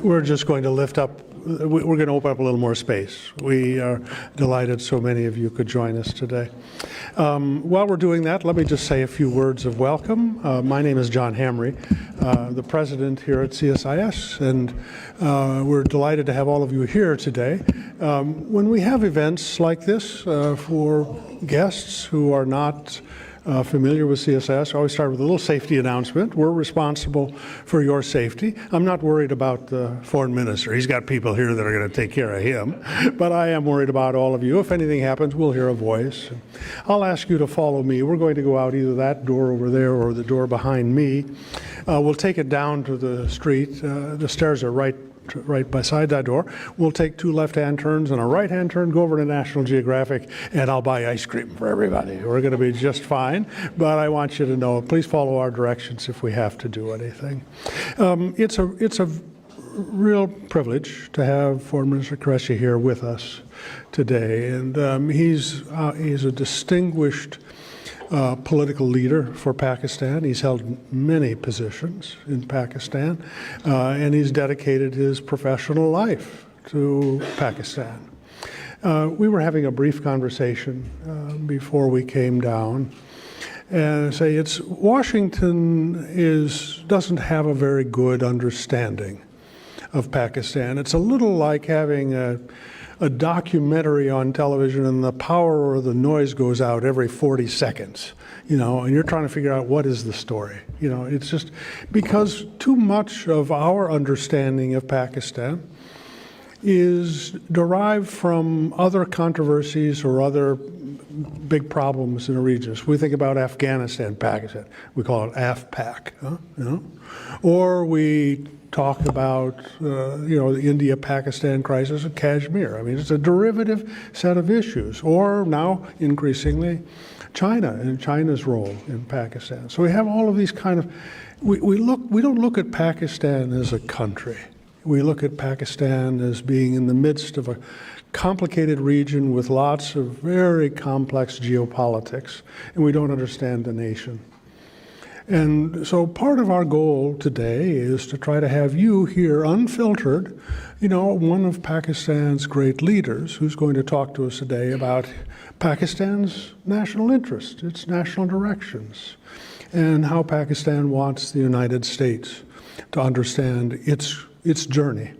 we're just going to lift up, we're going to open up a little more space. We are delighted so many of you could join us today. While we're doing that, let me just say a few words of welcome. My name is John Hamry, the president here at CSIS, and we're delighted to have all of you here today. When we have events like this for guests who are not familiar with CSIS, I always start with a little safety announcement. We're responsible for your safety. I'm not worried about the foreign minister. He's got people here that are going to take care of him. But I am worried about all of you. If anything happens, we'll hear a voice. I'll ask you to follow me. We're going to go out either that door over there or the door behind me. We'll take it down to the street. The stairs are right beside that door. We'll take 2 left-hand turns and a right-hand turn, go over to National Geographic, and I'll buy ice cream for everybody. We're going to be just fine, but I want you to know, please follow our directions if we have to do anything. It's a real privilege to have Foreign Minister Qureshi here with us today, and he's a distinguished political leader for Pakistan. He's held many positions in Pakistan, and he's dedicated his professional life to Pakistan. We were having a brief conversation before we came down, and say Washington doesn't have a very good understanding of Pakistan. It's a little like having a documentary on television and the power or the noise goes out every 40 seconds, and you're trying to figure out what is the story. It's just because too much of our understanding of Pakistan is derived from other controversies or other big problems in the regions. We think about Afghanistan, Pakistan. We call it AFPAC, or we talk about the India-Pakistan crisis of Kashmir. I mean, it's a derivative set of issues. Or now, increasingly, China and China's role in Pakistan. So we have all of these kind of. We don't look at Pakistan as a country. We look at Pakistan as being in the midst of a complicated region with lots of very complex geopolitics, and we don't understand the nation. And so part of our goal today is to try to have you here unfiltered, one of Pakistan's great leaders who's going to talk to us today about Pakistan's national interest, its national directions, and how Pakistan wants the United States to understand its journey.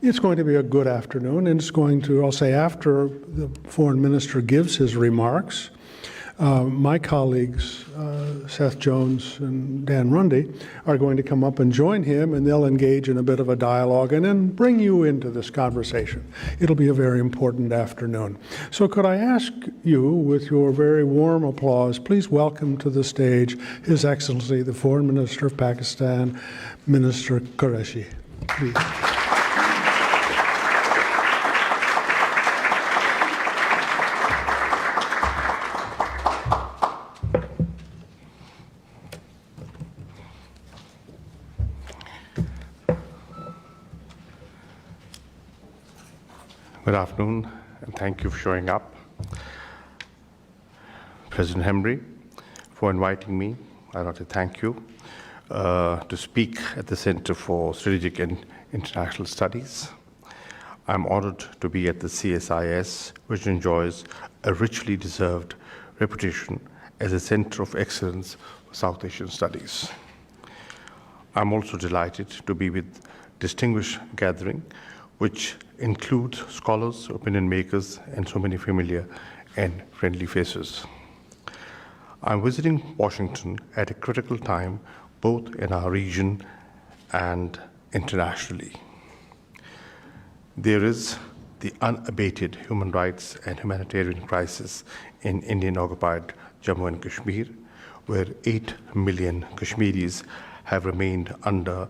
It's going to be a good afternoon, and it's going to, I'll say, after the foreign minister gives his remarks, my colleagues, Seth Jones and Dan Rundy, are going to come up and join him, and they'll engage in a bit of a dialogue and then bring you into this conversation. It'll be a very important afternoon. So could I ask you, with your very warm applause, please welcome to the stage His Excellency, the Foreign Minister of Pakistan, Minister Qureshi. Please. Good afternoon, and thank you for showing up. President Hamry, for inviting me. I'd like to thank you to speak at the Center for Strategic and International Studies. I'm honored to be at the CSIS, which enjoys a richly deserved reputation as a center of excellence for South Asian studies. I'm also delighted to be with distinguished gathering, which includes scholars, opinion makers, and so many familiar and friendly faces. I'm visiting Washington at a critical time, both in our region and internationally. There is the unabated human rights and humanitarian crisis in Indian-occupied Jammu and Kashmir, where 8 million Kashmiris have remained under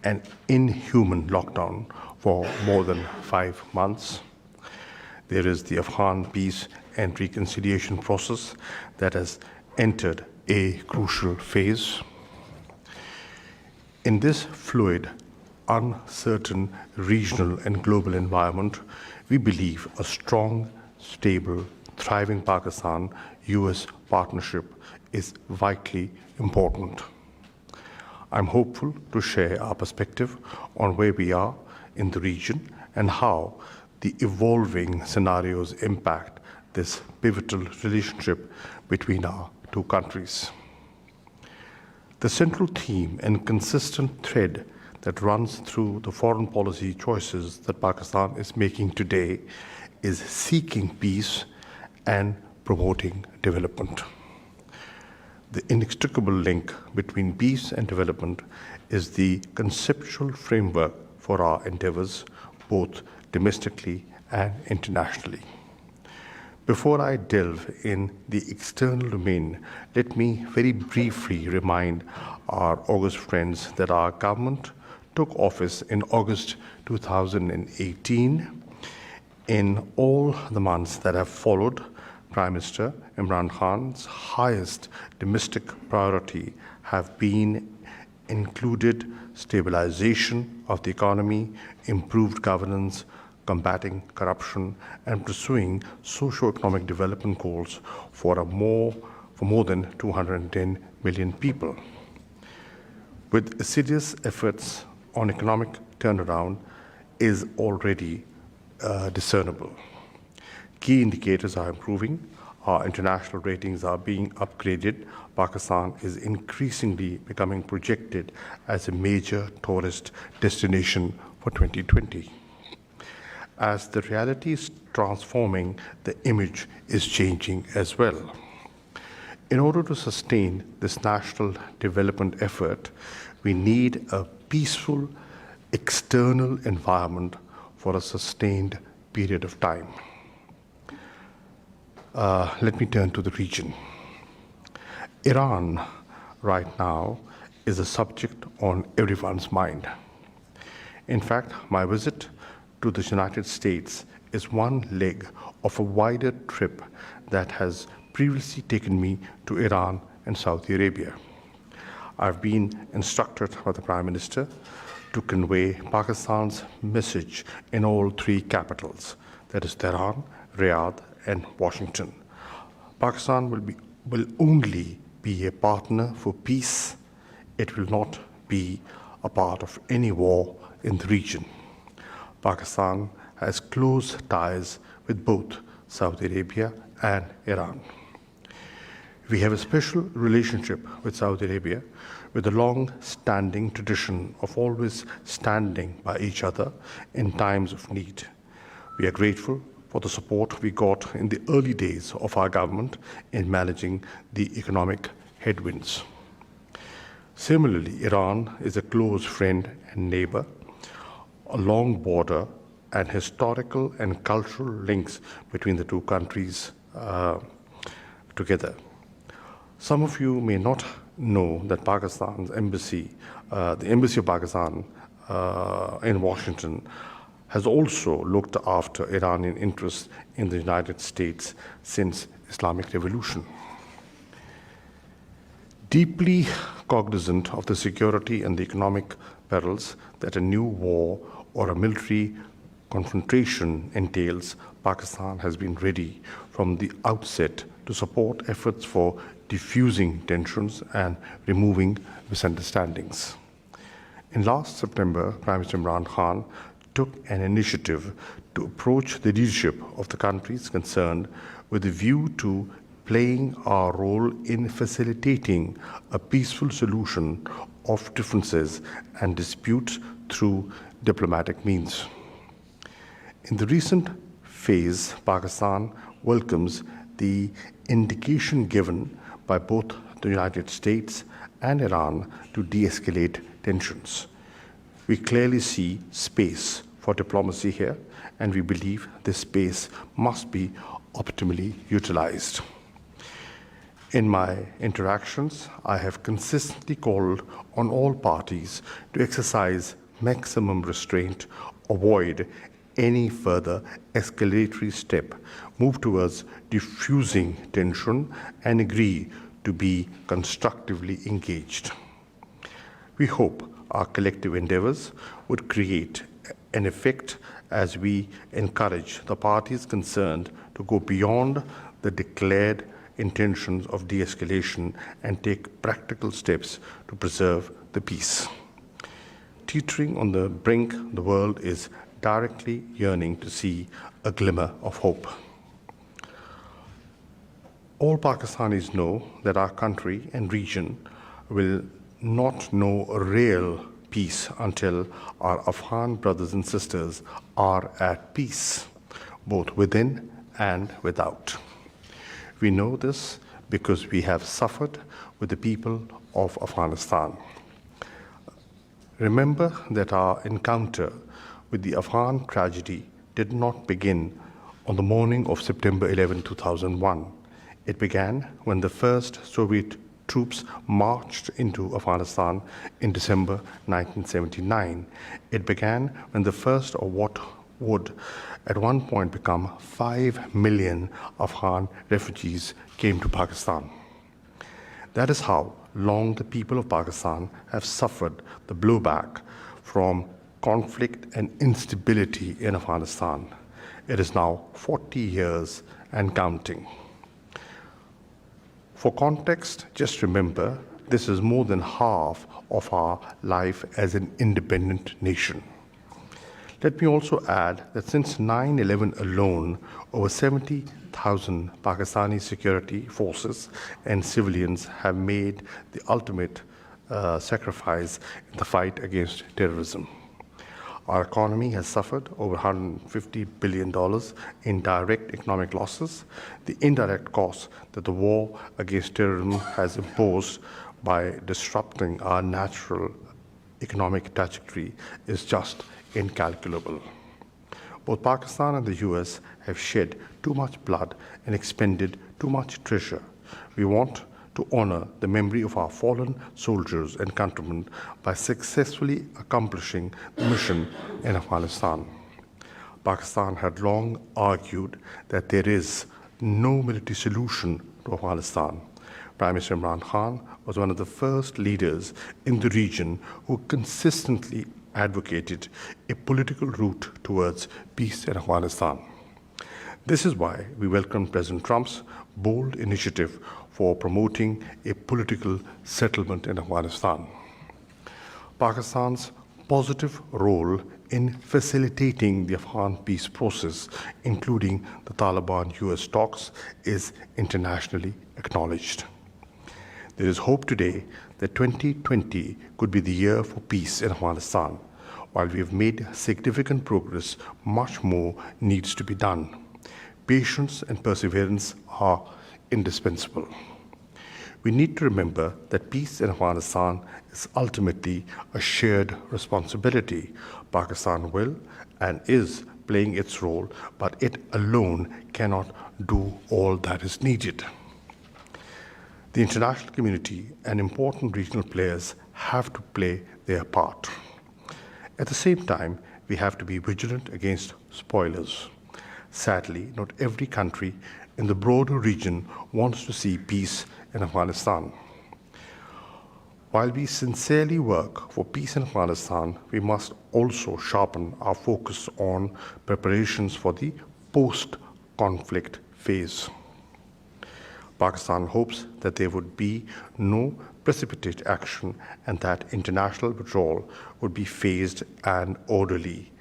an inhuman lockdown for more than 5 months. There is the Afghan peace and reconciliation process that has entered a crucial phase. In this fluid, uncertain regional and global environment, we believe a strong, stable, thriving Pakistan-US partnership is vitally important. I'm hopeful to share our perspective on where we are in the region and how the evolving scenarios impact this pivotal relationship between our two countries. The central theme and consistent thread that runs through the foreign policy choices that Pakistan is making today is seeking peace and promoting development. The inextricable link between peace and development is the conceptual framework for our endeavors, both domestically and internationally. Before I delve in the external domain, let me very briefly remind our august friends that our government took office in August 2018. In all the months that have followed, Prime Minister Imran Khan's highest domestic priority have been included stabilization of the economy, improved governance, combating corruption, and pursuing socio-economic development goals for more than 210 million people. With assiduous efforts on economic turnaround is already discernible. Key indicators are improving. Our international ratings are being upgraded. Pakistan is increasingly becoming projected as a major tourist destination for 2020. As the reality is transforming, the image is changing as well. In order to sustain this national development effort, we need a peaceful external environment for a sustained period of time. Let me turn to the region. Iran, right now, is a subject on everyone's mind. In fact, my visit to the United States is one leg of a wider trip that has previously taken me to Iran and Saudi Arabia. I've been instructed by the Prime Minister to convey Pakistan's message in all three capitals, that is Tehran, Riyadh, and Washington. Pakistan will only be a partner for peace. It will not be a part of any war in the region. Pakistan has close ties with both Saudi Arabia and Iran. We have a special relationship with Saudi Arabia with a long-standing tradition of always standing by each other in times of need. We are grateful for the support we got in the early days of our government in managing the economic headwinds. Similarly, Iran is a close friend and neighbor. A long border and historical and cultural links between the two countries together. Some of you may not know that Pakistan's embassy, the Embassy of Pakistan in Washington, has also looked after Iranian interests in the United States since Islamic Revolution. Deeply cognizant of the security and the economic perils that a new war or a military confrontation entails, Pakistan has been ready from the outset to support efforts for diffusing tensions and removing misunderstandings. In last September, Prime Minister Imran Khan took an initiative to approach the leadership of the countries concerned with a view to playing our role in facilitating a peaceful solution of differences and disputes through diplomatic means. In the recent phase, Pakistan welcomes the indication given by both the United States and Iran to de-escalate tensions. We clearly see space for diplomacy here, and we believe this space must be optimally utilized. In my interactions, I have consistently called on all parties to exercise maximum restraint, avoid any further escalatory step, move towards diffusing tension, and agree to be constructively engaged. We hope our collective endeavors would create an effect as we encourage the parties concerned to go beyond the declared intentions of de-escalation and take practical steps to preserve the peace. Teetering on the brink, the world is directly yearning to see a glimmer of hope. All Pakistanis know that our country and region will not know real peace until our Afghan brothers and sisters are at peace, both within and without. We know this because we have suffered with the people of Afghanistan. Remember that our encounter with the Afghan tragedy did not begin on the morning of September 11, 2001. It began when the first Soviet troops marched into Afghanistan in December 1979. It began when the first of what would at one point become 5 million Afghan refugees came to Pakistan. That is how long the people of Pakistan have suffered the blowback from conflict and instability in Afghanistan. It is now 40 years and counting. For context, just remember, this is more than half of our life as an independent nation. Let me also add that since 9/11 alone, over 70,000 Pakistani security forces and civilians have made the ultimate sacrifice in the fight against terrorism. Our economy has suffered over $150 billion in direct economic losses. The indirect costs that the war against terrorism has imposed by disrupting our natural economic trajectory is just incalculable. Both Pakistan and the US have shed too much blood and expended too much treasure. We want to honor the memory of our fallen soldiers and countrymen by successfully accomplishing the mission in Afghanistan. Pakistan had long argued that there is no military solution to Afghanistan. Prime Minister Imran Khan was one of the first leaders in the region who consistently advocated a political route towards peace in Afghanistan. This is why we welcome President Trump's bold initiative for promoting a political settlement in Afghanistan. Pakistan's positive role in facilitating the Afghan peace process, including the Taliban-US talks, is internationally acknowledged. There is hope today that 2020 could be the year for peace in Afghanistan. While we have made significant progress, much more needs to be done. Patience and perseverance are indispensable. We need to remember that peace in Afghanistan is ultimately a shared responsibility. Pakistan will and is playing its role, but it alone cannot do all that is needed. The international community and important regional players have to play their part. At the same time, we have to be vigilant against spoilers. Sadly, not every country in the broader region wants to see peace in Afghanistan. While we sincerely work for peace in Afghanistan, we must also sharpen our focus on preparations for the post-conflict phase. Pakistan hopes that there would be no precipitate action and that international withdrawal would be phased and orderly.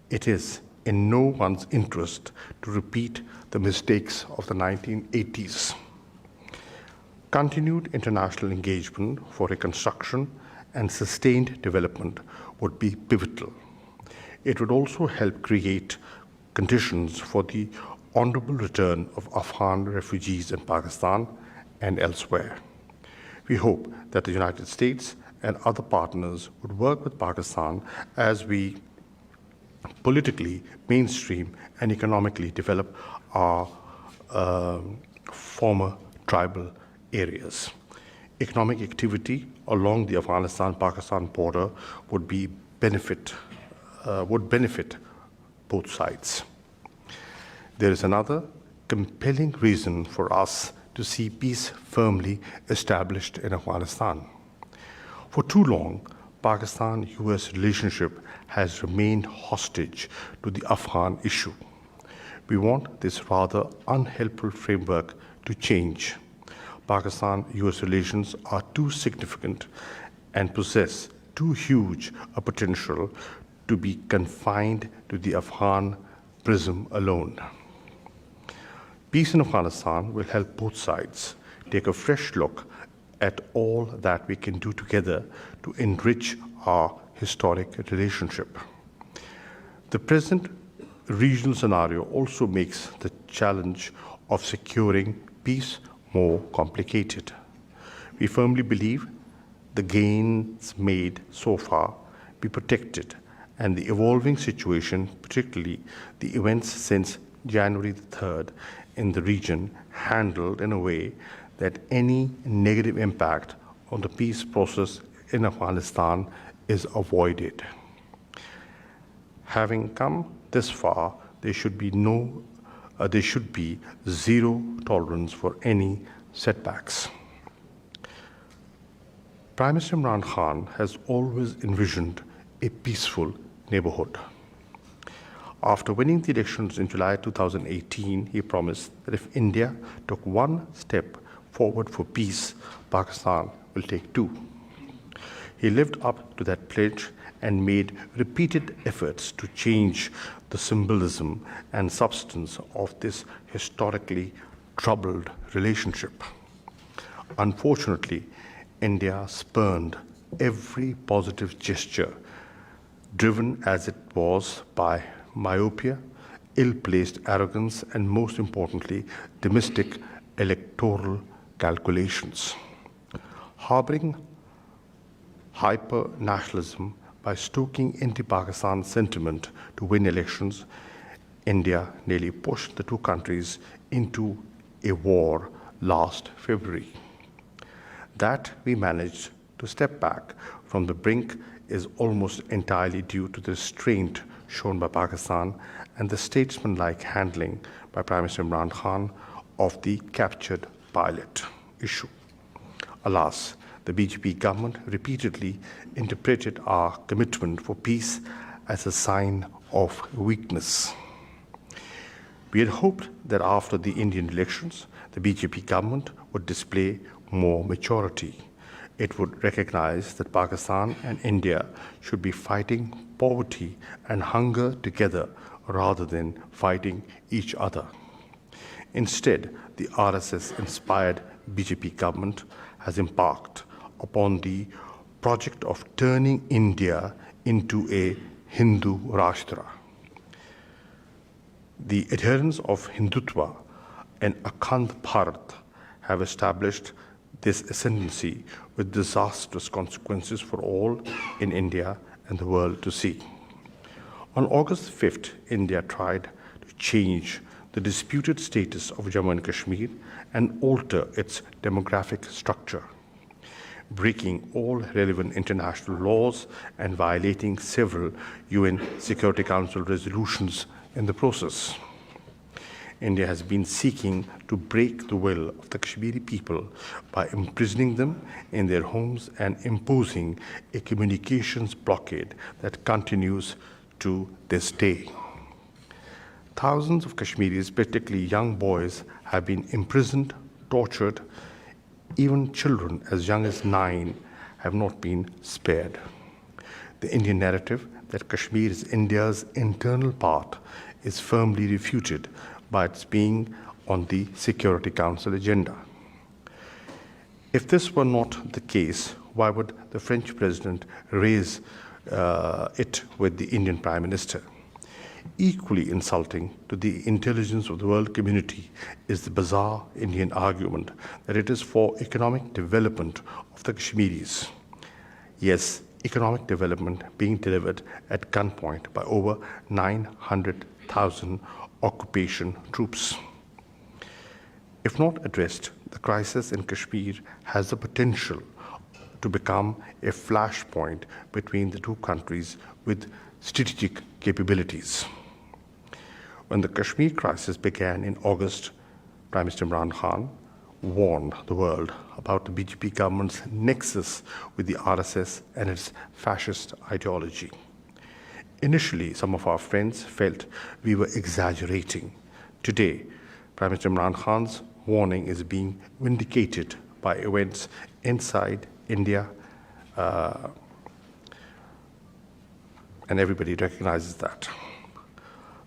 It is in no one's interest to repeat the mistakes of the 1980s. Continued international engagement for reconstruction and sustained development would be pivotal. It would also help create conditions for the honorable return of Afghan refugees in Pakistan and elsewhere. We hope that the United States and other partners would work with Pakistan as we politically mainstream and economically develop our former tribal areas. Economic activity along the Afghanistan-Pakistan border would benefit both sides. There is another compelling reason for us to see peace firmly established in Afghanistan. For too long, Pakistan-US relationship has remained hostage to the Afghan issue. We want this rather unhelpful framework to change. Pakistan-US relations are too significant and possess too huge a potential to be confined to the Afghan prism alone. Peace in Afghanistan will help both sides take a fresh look at all that we can do together to enrich our historic relationship. The present regional scenario also makes the challenge of securing peace more complicated. We firmly believe the gains made so far be protected, and the evolving situation, particularly the events since January the 3rd in the region, handled in a way that any negative impact on the peace process in Afghanistan is avoided. Having come this far, there should be zero tolerance for any setbacks. Prime Minister Imran Khan has always envisioned a peaceful neighborhood. After winning the elections in July 2018, he promised that if India took one step forward for peace, Pakistan will take two. He lived up to that pledge and made repeated efforts to change the symbolism and substance of this historically troubled relationship. Unfortunately, India spurned every positive gesture, driven as it was by myopia, ill-placed arrogance, and most importantly, domestic electoral calculations. Harboring hyper-nationalism by stoking anti-Pakistan sentiment to win elections, India nearly pushed the two countries into a war last February. That we managed to step back from the brink is almost entirely due to the restraint shown by Pakistan and the statesmanlike handling by Prime Minister Imran Khan of the captured pilot issue. Alas, the BJP government repeatedly interpreted our commitment for peace as a sign of weakness. We had hoped that after the Indian elections, the BJP government would display more maturity. It would recognize that Pakistan and India should be fighting poverty and hunger together rather than fighting each other. Instead, the RSS-inspired BJP government has embarked upon the project of turning India into a Hindu Rashtra. The adherents of Hindutva and Akhand Bharat have established this ascendancy with disastrous consequences for all in India and the world to see. On August 5th, India tried to change the disputed status of Jammu and Kashmir and alter its demographic structure, breaking all relevant international laws and violating several UN Security Council resolutions in the process. India has been seeking to break the will of the Kashmiri people by imprisoning them in their homes and imposing a communications blockade that continues to this day. Thousands of Kashmiris, particularly young boys, have been imprisoned, tortured. Even children as young as 9 have not been spared. The Indian narrative that Kashmir is India's internal part is firmly refuted by its being on the Security Council agenda. If this were not the case, why would the French president raise it with the Indian Prime Minister? Equally insulting to the intelligence of the world community is the bizarre Indian argument that it is for economic development of the Kashmiris. Yes, economic development being delivered at gunpoint by over 900,000 occupation troops. If not addressed, the crisis in Kashmir has the potential to become a flashpoint between the two countries with strategic capabilities. When the Kashmir crisis began in August, Prime Minister Imran Khan warned the world about the BJP government's nexus with the RSS and its fascist ideology. Initially, some of our friends felt we were exaggerating. Today, Prime Minister Imran Khan's warning is being vindicated by events inside India and everybody recognizes that.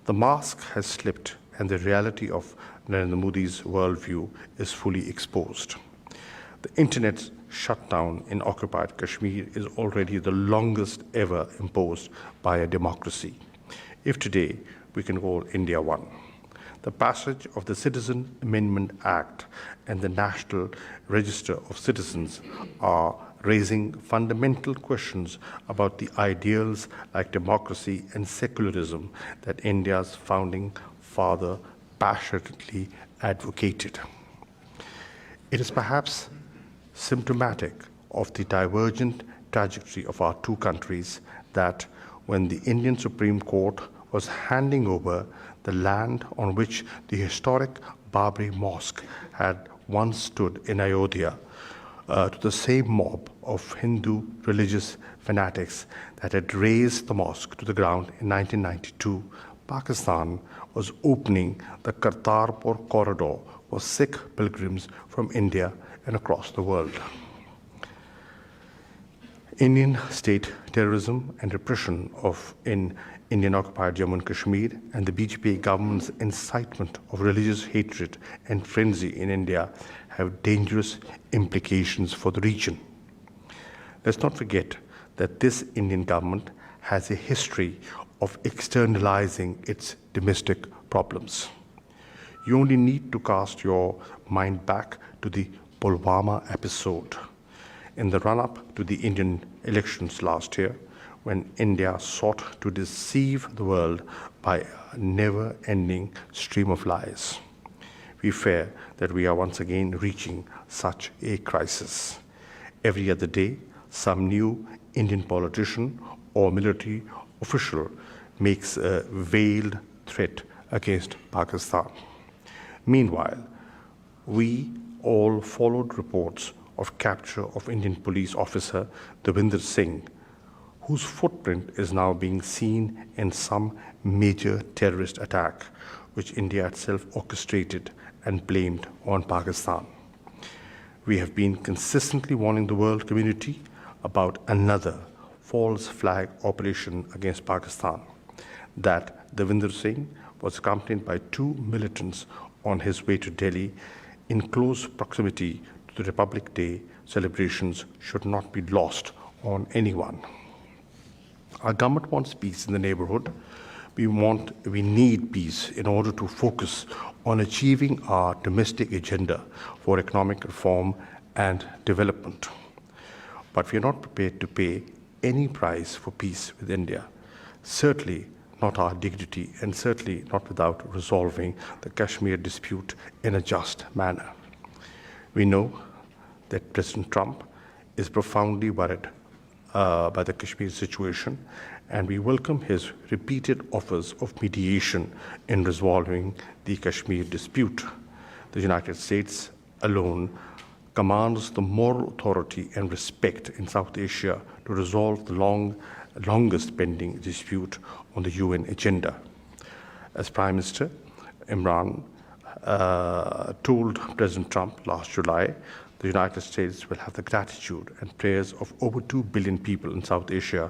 The mask has slipped, and the reality of Narendra Modi's worldview is fully exposed. The internet's shutdown in occupied Kashmir is already the longest ever imposed by a democracy. If today we can call India one, the passage of the Citizen Amendment Act and the National Register of Citizens are raising fundamental questions about the ideals like democracy and secularism that India's founding father passionately advocated. It is perhaps symptomatic of the divergent trajectory of our two countries that when the Indian Supreme Court was handing over the land on which the historic Babri Mosque had once stood in Ayodhya to the same mob of Hindu religious fanatics that had razed the mosque to the ground in 1992, Pakistan was opening the Kartarpur corridor for Sikh pilgrims from India and across the world. Indian state terrorism and repression in Indian-occupied Jammu and Kashmir and the BJP government's incitement of religious hatred and frenzy in India have dangerous implications for the region. Let's not forget that this Indian government has a history of externalizing its domestic problems. You only need to cast your mind back to the Pulwama episode in the run-up to the Indian elections last year, when India sought to deceive the world by a never-ending stream of lies. We fear that we are once again reaching such a crisis. Every other day, some new Indian politician or military official makes a veiled threat against Pakistan. Meanwhile, we all followed reports of capture of Indian police officer Devinder Singh, whose footprint is now being seen in some major terrorist attack, which India itself orchestrated and blamed on Pakistan. We have been consistently warning the world community about another false flag operation against Pakistan, that Devinder Singh was accompanied by two militants on his way to Delhi in close proximity to the Republic Day celebrations should not be lost on anyone. Our government wants peace in the neighborhood. We need peace in order to focus on achieving our domestic agenda for economic reform and development. But we are not prepared to pay any price for peace with India, certainly not our dignity, and certainly not without resolving the Kashmir dispute in a just manner. We know that President Trump is profoundly worried by the Kashmir situation, and we welcome his repeated offers of mediation in resolving the Kashmir dispute. The United States alone commands the moral authority and respect in South Asia to resolve the longest pending dispute on the UN agenda. As Prime Minister, Imran told President Trump last July, the United States will have the gratitude and prayers of over 2 billion people in South Asia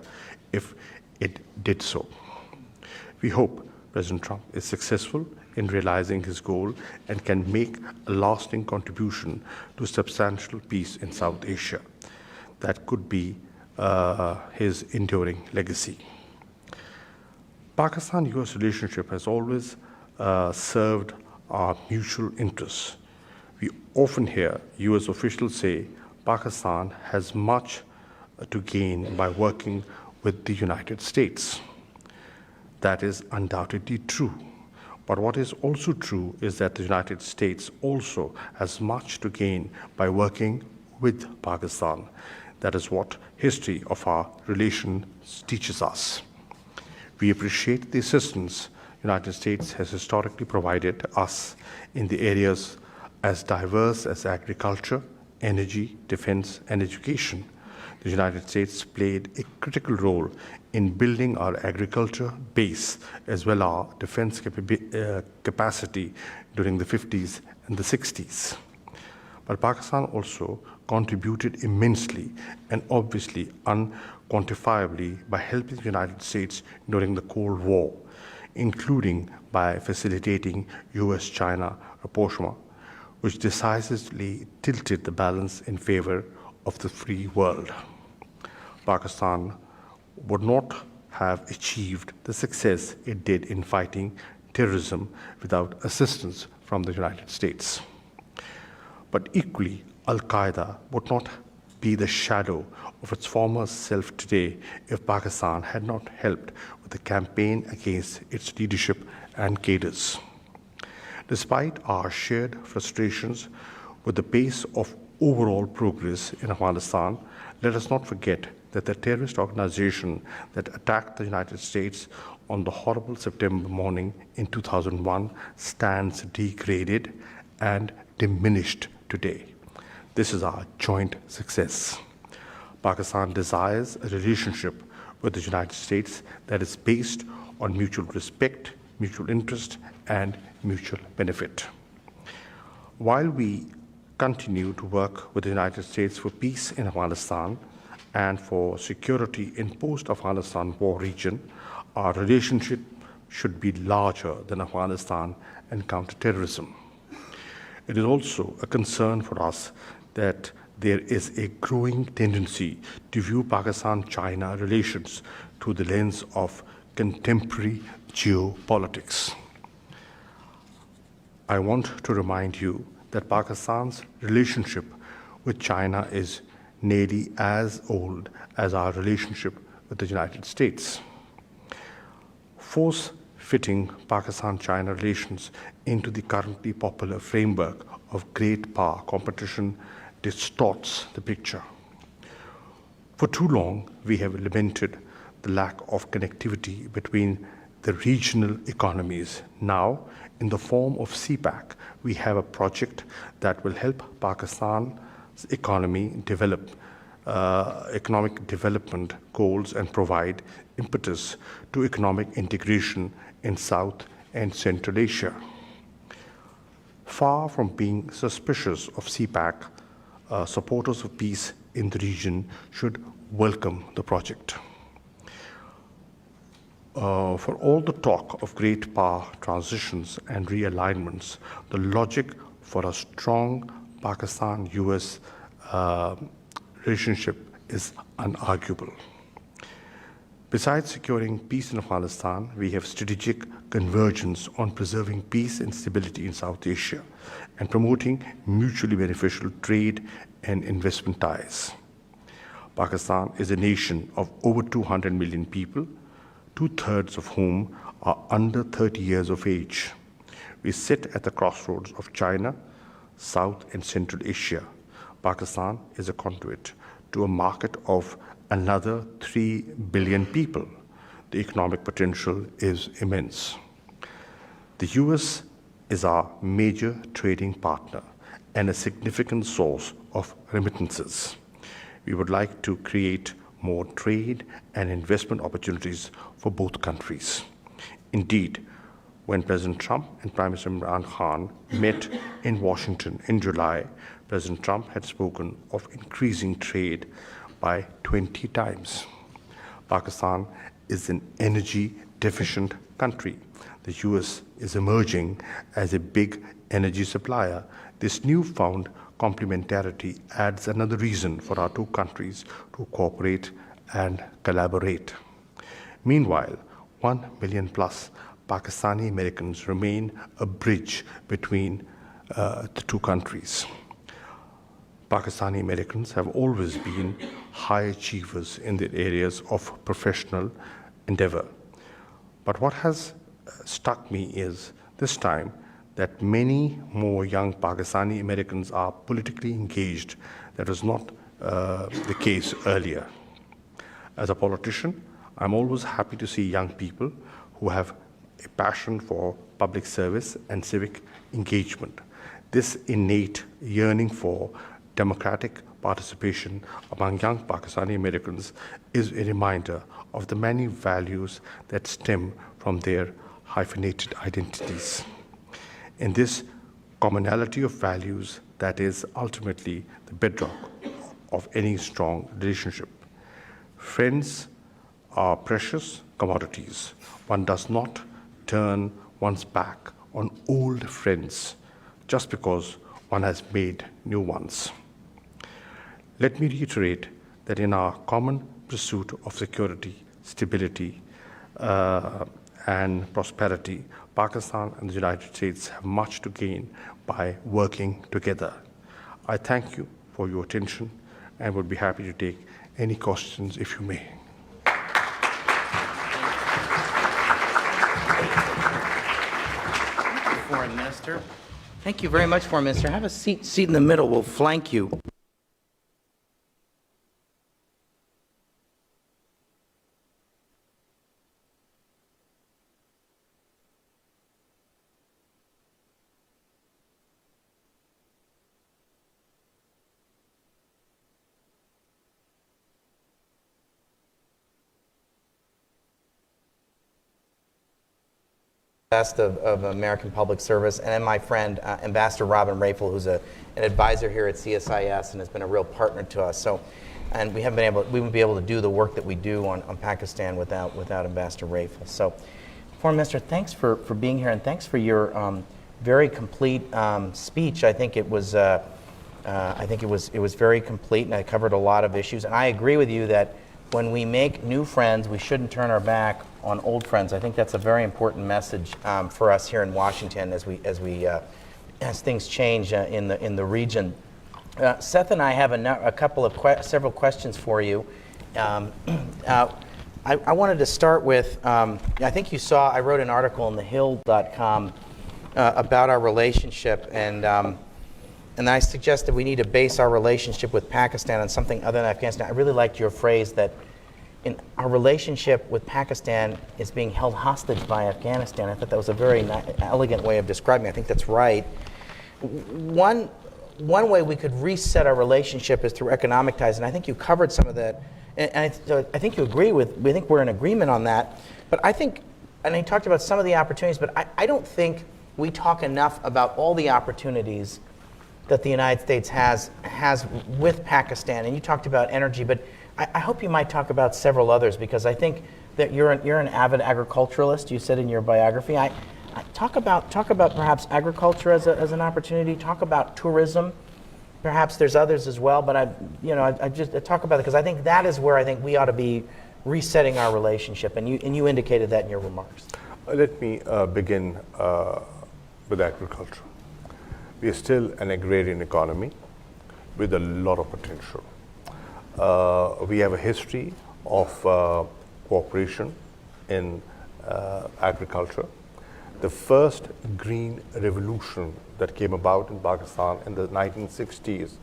if it did so. We hope President Trump is successful in realizing his goal and can make a lasting contribution to substantial peace in South Asia. That could be his enduring legacy. Pakistan-US relationship has always served our mutual interests. We often hear US officials say Pakistan has much to gain by working with the United States. That is undoubtedly true. But what is also true is that the United States also has much to gain by working with Pakistan. That is what history of our relations teaches us. We appreciate the assistance the United States has historically provided us in the areas as diverse as agriculture, energy, defense, and education. The United States played a critical role in building our agriculture base as well as our defense capacity during the 50s and the 60s. But Pakistan also contributed immensely and obviously unquantifiably by helping the United States during the Cold War, including by facilitating US-China rapprochement, which decisively tilted the balance in favor of the free world. Pakistan would not have achieved the success it did in fighting terrorism without assistance from the United States. But equally, Al-Qaeda would not be the shadow of its former self today if Pakistan had not helped with the campaign against its leadership and cadres. Despite our shared frustrations with the pace of overall progress in Afghanistan, let us not forget that the terrorist organization that attacked the United States on the horrible September morning in 2001 stands degraded and diminished today. This is our joint success. Pakistan desires a relationship with the United States that is based on mutual respect, mutual interest, and mutual benefit. While we continue to work with the United States for peace in Afghanistan and for security in post-Afghanistan war region, our relationship should be larger than Afghanistan and counterterrorism. It is also a concern for us that there is a growing tendency to view Pakistan-China relations through the lens of contemporary geopolitics. I want to remind you that Pakistan's relationship with China is nearly as old as our relationship with the United States. Force-fitting Pakistan-China relations into the currently popular framework of great power competition distorts the picture. For too long, we have lamented the lack of connectivity between the regional economies. Now, in the form of CPAC, we have a project that will help Pakistan's economy develop economic development goals and provide impetus to economic integration in South and Central Asia. Far from being suspicious of CPAC, supporters of peace in the region should welcome the project. For all the talk of great power transitions and realignments, the logic for a strong Pakistan-US relationship is unarguable. Besides securing peace in Afghanistan, we have strategic convergence on preserving peace and stability in South Asia and promoting mutually beneficial trade and investment ties. Pakistan is a nation of over 200 million people, two-thirds of whom are under 30 years of age. We sit at the crossroads of China, South and Central Asia. Pakistan is a conduit to a market of another 3 billion people. The economic potential is immense. The US is our major trading partner and a significant source of remittances. We would like to create more trade and investment opportunities for both countries. Indeed, when President Trump and Prime Minister Imran Khan met in Washington in July, President Trump had spoken of increasing trade by 20 times. Pakistan is an energy-deficient country. The US is emerging as a big energy supplier. This newfound complementarity adds another reason for our two countries to cooperate and collaborate. Meanwhile, 1 million plus Pakistani Americans remain a bridge between the two countries. Pakistani Americans have always been high achievers in the areas of professional endeavor. But what has struck me is this time that many more young Pakistani Americans are politically engaged. That was not the case earlier. As a politician, I'm always happy to see young people who have a passion for public service and civic engagement. This innate yearning for democratic participation among young Pakistani Americans is a reminder of the many values that stem from their hyphenated identities. In this commonality of values, that is ultimately the bedrock of any strong relationship. Friends are precious commodities. One does not turn one's back on old friends just because one has made new ones. Let me reiterate that in our common pursuit of security, stability, and prosperity, Pakistan and the United States have much to gain by working together. I thank you for your attention and would be happy to take any questions if you may. Foreign Minister. Thank you very much, Foreign Minister. Have a seat in the middle. We'll flank you. Best of American Public Service, and then my friend Ambassador Robin Rafel, who's an advisor here at CSIS and has been a real partner to us. So, and we wouldn't be able to do the work that we do on Pakistan without Ambassador Rafel. So, Foreign Minister, thanks for being here, and thanks for your very complete speech. I think it was very complete, and I covered a lot of issues. And I agree with you that when we make new friends, we shouldn't turn our back on old friends. I think that's a very important message for us here in Washington as things change in the region. Seth and I have several questions for you. I wanted to start with, I think you saw, I wrote an article in thehill.com about our relationship, and I suggested we need to base our relationship with Pakistan on something other than Afghanistan. I really liked your phrase that our relationship with Pakistan is being held hostage by Afghanistan. I thought that was a very elegant way of describing it. I think that's right. One way we could reset our relationship is through economic ties, and I think you covered some of that. And I think you agree with, we think we're in agreement on that. But I think, and I talked about some of the opportunities, but I don't think we talk enough about all the opportunities that the United States has with Pakistan. And you talked about energy, but I hope you might talk about several others, because I think that you're an avid agriculturalist. You said in your biography. I talk about perhaps agriculture as an opportunity. Talk about tourism. Perhaps there's others as well, but I just talk about it because I think that is where I think we ought to be resetting our relationship. And you indicated that in your remarks. Let me begin with agriculture. We are still an agrarian economy with a lot of potential. We have a history of cooperation in agriculture. The first green revolution that came about in Pakistan in the 1960s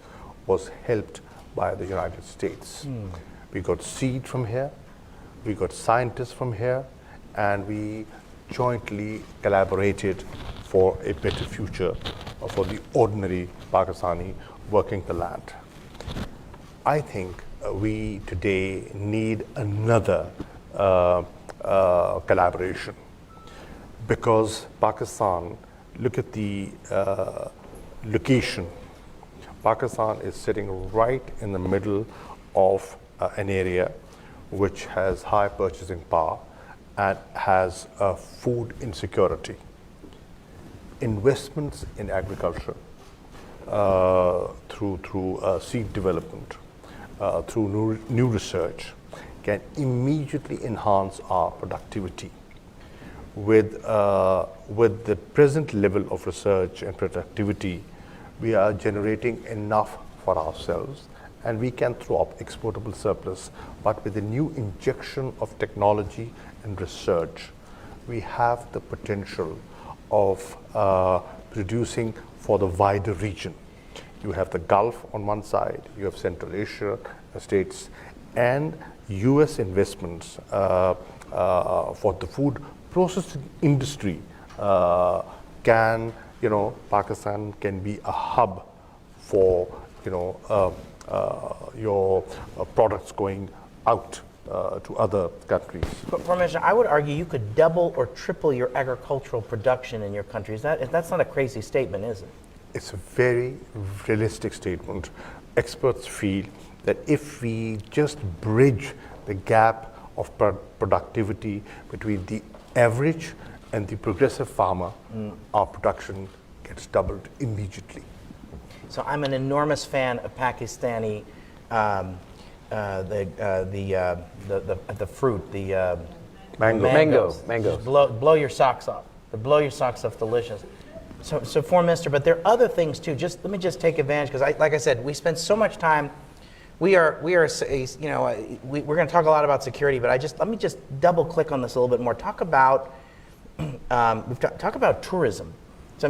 was helped by the United States. We got seed from here, we got scientists from here, and we jointly collaborated for a better future for the ordinary Pakistani working the land. I think we today need another collaboration, because Pakistan, look at the location. Pakistan is sitting right in the middle of an area which has high purchasing power and has food insecurity. Investments in agriculture through seed development, through new research, can immediately enhance our productivity. With the present level of research and productivity, we are generating enough for ourselves, and we can throw up exportable surplus. But with the new injection of technology and research, we have the potential of producing for the wider region. You have the Gulf on one side, you have Central Asia states, and US investments for the food processing industry Pakistan can be a hub for your products going out to other countries. But Parmesan, I would argue you could double or triple your agricultural production in your country. That's not a crazy statement, is it? it's a very realistic statement. Experts feel that if we just bridge the gap of productivity between the average and the progressive farmer, our production gets doubled immediately. So I'm an enormous fan of Pakistani, the fruit, the mangoes. Just blow your socks off. The blow your socks off, delicious. So Foreign Minister, but there are other things too. Let me just take advantage because, like I said, we spend so much time. We're going to talk a lot about security, but let me just double click on this a little bit more. Talk about talk about tourism. So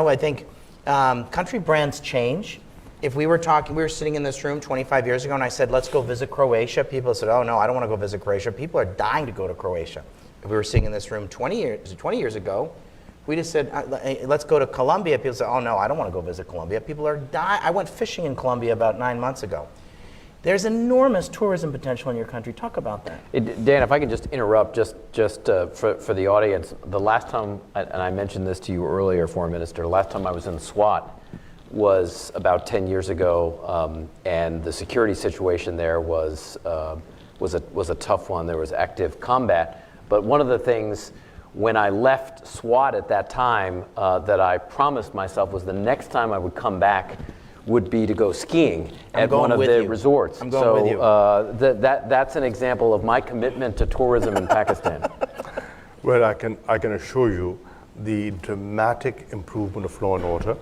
I think country brands change. If we were sitting in this room 25 years ago and I said, let's go visit Croatia, people said, oh no, I don't want to go visit Croatia. People are dying to go to Croatia. If we were sitting in this room 20 years ago, we just said, let's go to Colombia. People said, oh no, I don't want to go visit Colombia. People are dying. I went fishing in Colombia about 9 months ago. There's enormous tourism potential in your country. Talk about that. Dan, if I can just interrupt, just for the audience, the last time, and I mentioned this to you earlier, Foreign Minister, the last time I was in SWAT was about 10 years ago, and the security situation there was a tough one. There was active combat, but one of the things when I left SWAT at that time that I promised myself was the next time I would come back would be to go skiing at one of the resorts. I'm going with you. That's an example of my commitment to tourism in Pakistan. Well, I can assure you the dramatic improvement of law and order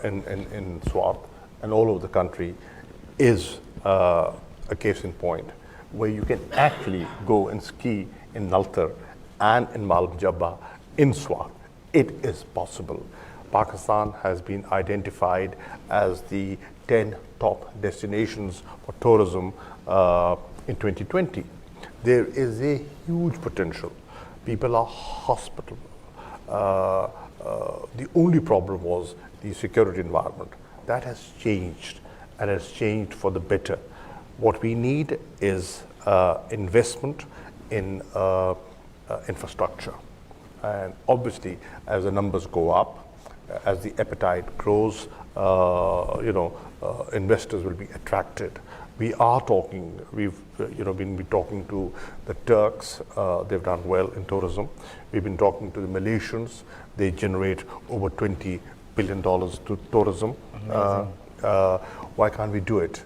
in Swat and all over the country is a case in point where you can actually go and ski in Naltar and in Malm Jabba in Swat. It is possible. Pakistan has been identified as the 10 top destinations for tourism in 2020. There is a huge potential. People are hospitable. The only problem was the security environment. That has changed, and has changed for the better. What we need is investment in infrastructure. And obviously, as the numbers go up, as the appetite grows, investors will be attracted. We are talking, we've been talking to the Turks, they've done well in tourism. We've been talking to the Malaysians, they generate over $20 billion to tourism. Why can't we do it?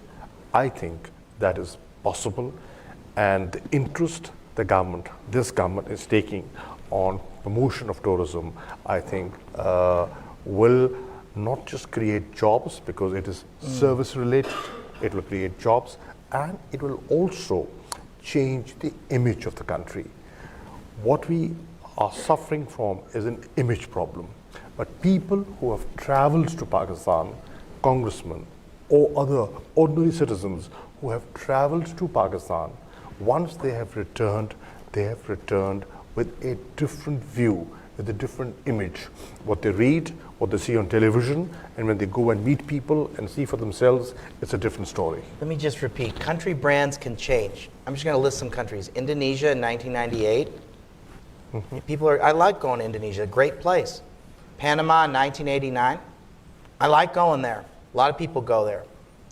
I think that is possible, and the interest this government is taking on promotion of tourism, I think will not just create jobs because it is service related, it will create jobs, and it will also change the image of the country. What we are suffering from is an image problem. But people who have traveled to Pakistan, congressmen or other ordinary citizens who have traveled to Pakistan, once they have returned with a different view, with a different image. What they read, what they see on television, and when they go and meet people and see for themselves, it's a different story. Let me just repeat, country brands can change. I'm just going to list some countries. Indonesia in 1998. I like going to Indonesia, great place. Panama in 1989. I like going there. A lot of people go there.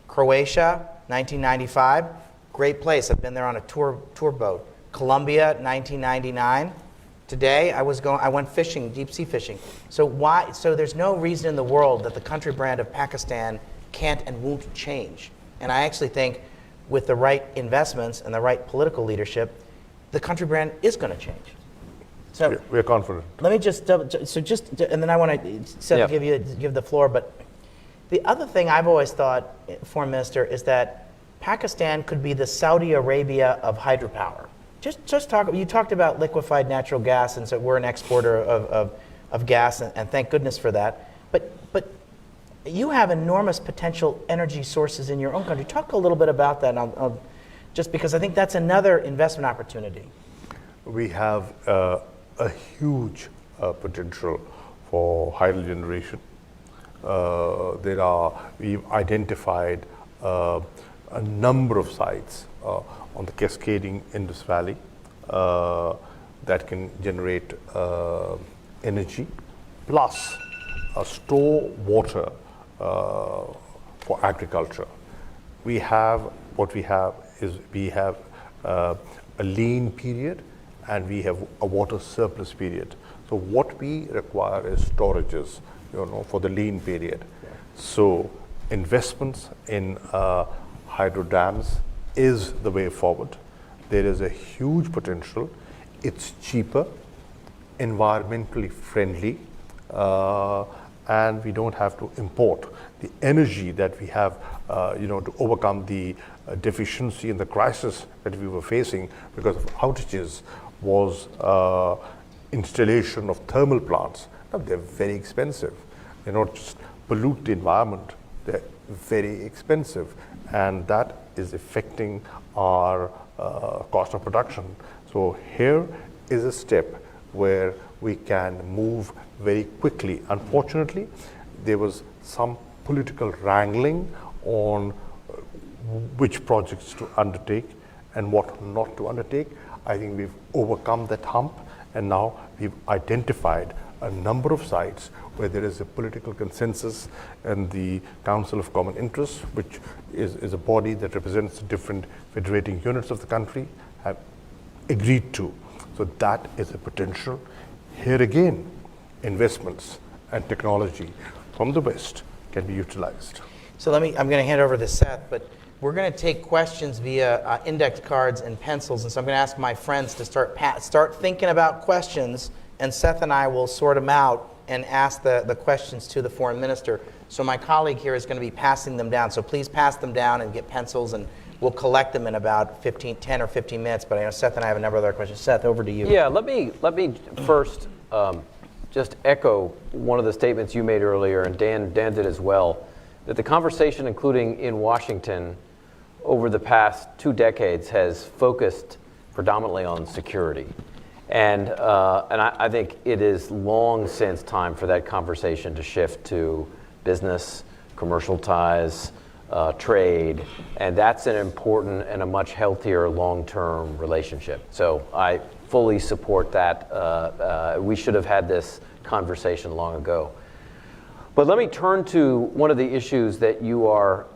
Croatia, 1995. Great place. I've been there on a tour boat. Colombia, 1999. Today, I went fishing, deep sea fishing. So there's no reason in the world that the country brand of Pakistan can't and won't change. And I actually think with the right investments and the right political leadership, the country brand is going to change. So we're confident. Let me just and then I want to give the floor. But the other thing I've always thought, Foreign Minister, is that Pakistan could be the Saudi Arabia of hydropower. Just talk. You talked about liquefied natural gas, and so we're an exporter of gas, and thank goodness for that. But you have enormous potential energy sources in your own country. Talk a little bit about that, and I'll just because I think that's another investment opportunity. We have a huge potential for hydrogen generation. We've identified a number of sites on the cascading Indus Valley that can generate energy. Plus, store water for agriculture. What we have is a lean period and we have a water surplus period. So what we require is storages, for the lean period. So investments in hydro dams is the way forward. There is a huge potential. It's cheaper, environmentally friendly, and we don't have to import the energy that we have, to overcome the deficiency and the crisis that we were facing because of outages was installation of thermal plants. Now, they're very expensive. They not just pollute the environment, they're very expensive, and that is affecting our cost of production. So here is a step where we can move very quickly. Unfortunately, there was some political wrangling on which projects to undertake and what not to undertake. I think we've overcome that hump, and now we've identified a number of sites where there is a political consensus, and the Council of Common Interest, which is a body that represents different federating units of the country, have agreed to. So that is a potential. Here again, investments and technology from the West can be utilized. So I'm going to hand over to Seth, but we're going to take questions via index cards and pencils, and so I'm going to ask my friends to start thinking about questions, and Seth and I will sort them out and ask the questions to the foreign minister. So my colleague here is going to be passing them down, so please pass them down and get pencils, and we'll collect them in about 10 or 15 minutes, but I know Seth and I have a number of other questions. Seth, over to you. Yeah, let me first just echo one of the statements you made earlier, and Dan did as well, that the conversation, including in Washington, over the past 2 decades has focused predominantly on security. And I think it is long since time for that conversation to shift to business, commercial ties, trade, and that's an important and a much healthier long-term relationship. So I fully support that. We should have had this conversation long ago. But let me turn to one of the issues that you are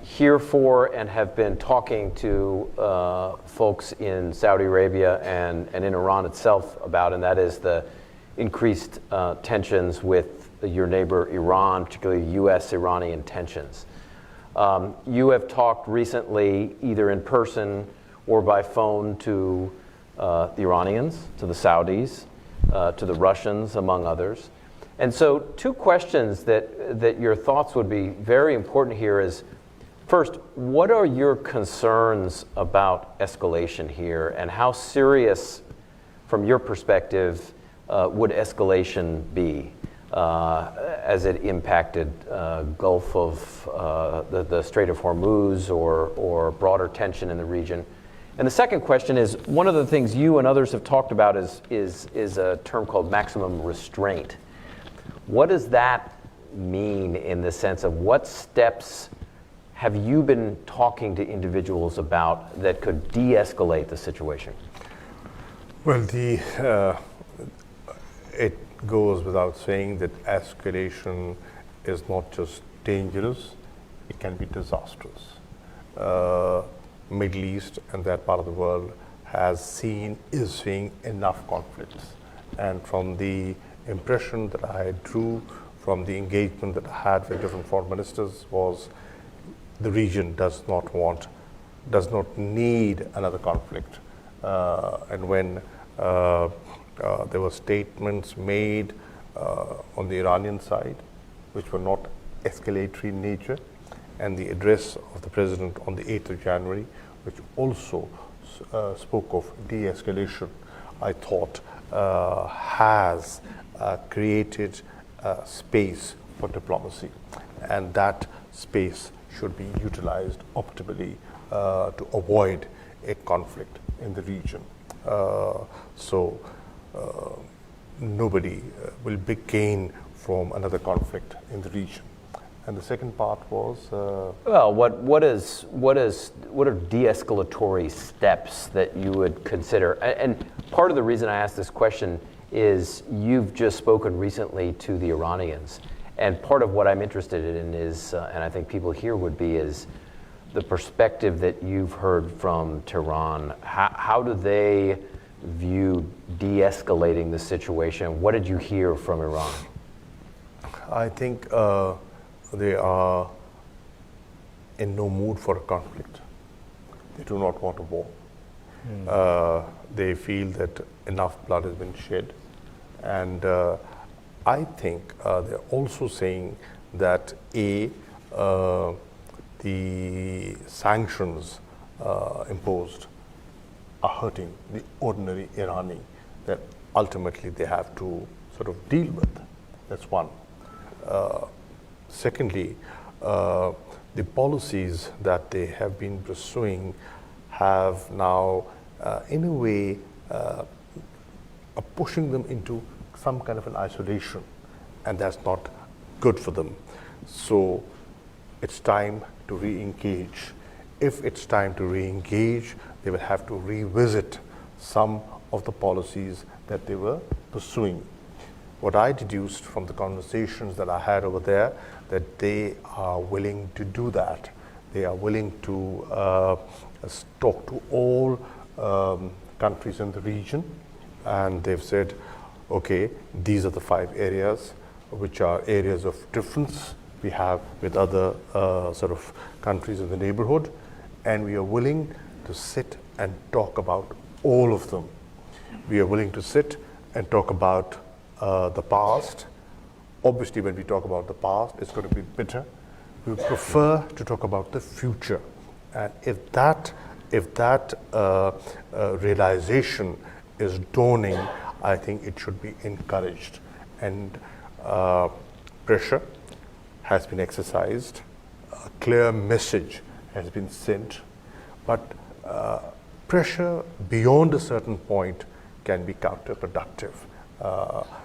here for and have been talking to folks in Saudi Arabia and in Iran itself about, and that is the increased tensions with your neighbor Iran, particularly U.S.-Iranian tensions. You have talked recently, either in person or by phone, to the Iranians, to the Saudis, to the Russians, among others. And so 2 questions that your thoughts would be very important here is, first, what are your concerns about escalation here, and how serious, from your perspective, would escalation be as it impacted Gulf of the Strait of Hormuz or broader tension in the region? And the second question is, one of the things you and others have talked about is a term called maximum restraint. What does that mean in the sense of what steps have you been talking to individuals about that could de-escalate the situation? Well, it goes without saying that escalation is not just dangerous, it can be disastrous. Middle East and that part of the world is seeing enough conflicts. And from the impression that I drew from the engagement that I had with different foreign ministers was the region does not need another conflict. And when there were statements made on the Iranian side, which were not escalatory in nature, and the address of the president on the 8th of January, which also spoke of de-escalation, I thought has created space for diplomacy, and that space should be utilized optimally to avoid a conflict in the region. So nobody will gain from another conflict in the region. And the second part was well, what are de-escalatory steps that you would consider? And part of the reason I asked this question is you've just spoken recently to the Iranians. And part of what I'm interested in is, and I think people here would be, is the perspective that you've heard from Tehran. How do they view de-escalating the situation? What did you hear from Iran? I think they are in no mood for a conflict. They do not want a war. They feel that enough blood has been shed. And I think they're also saying that the sanctions imposed are hurting the ordinary Irani that ultimately they have to sort of deal with. That's one. Secondly, the policies that they have been pursuing have now, in a way, are pushing them into some kind of an isolation, and that's not good for them. So it's time to re-engage. If it's time to re-engage, they will have to revisit some of the policies that they were pursuing. What I deduced from the conversations that I had over there, that they are willing to do that. They are willing to talk to all countries in the region, and they've said, okay, these are the 5 areas which are areas of difference we have with other sort of countries in the neighborhood, and we are willing to sit and talk about all of them. We are willing to sit and talk about the past. Obviously, when we talk about the past, it's going to be bitter. We prefer to talk about the future. And if that realization is dawning, I think it should be encouraged. And pressure has been exercised. A clear message has been sent. But pressure beyond a certain point can be counterproductive.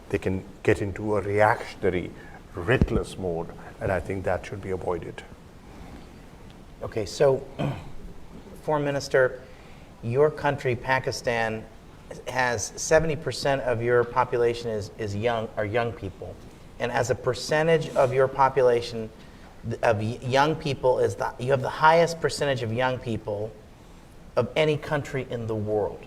They can get into a reactionary, reckless mode, and I think that should be avoided. Okay, so, Foreign Minister, your country, Pakistan, has 70% of your population is young people, and as a percentage of your population of young people, you have the highest percentage of young people of any country in the world.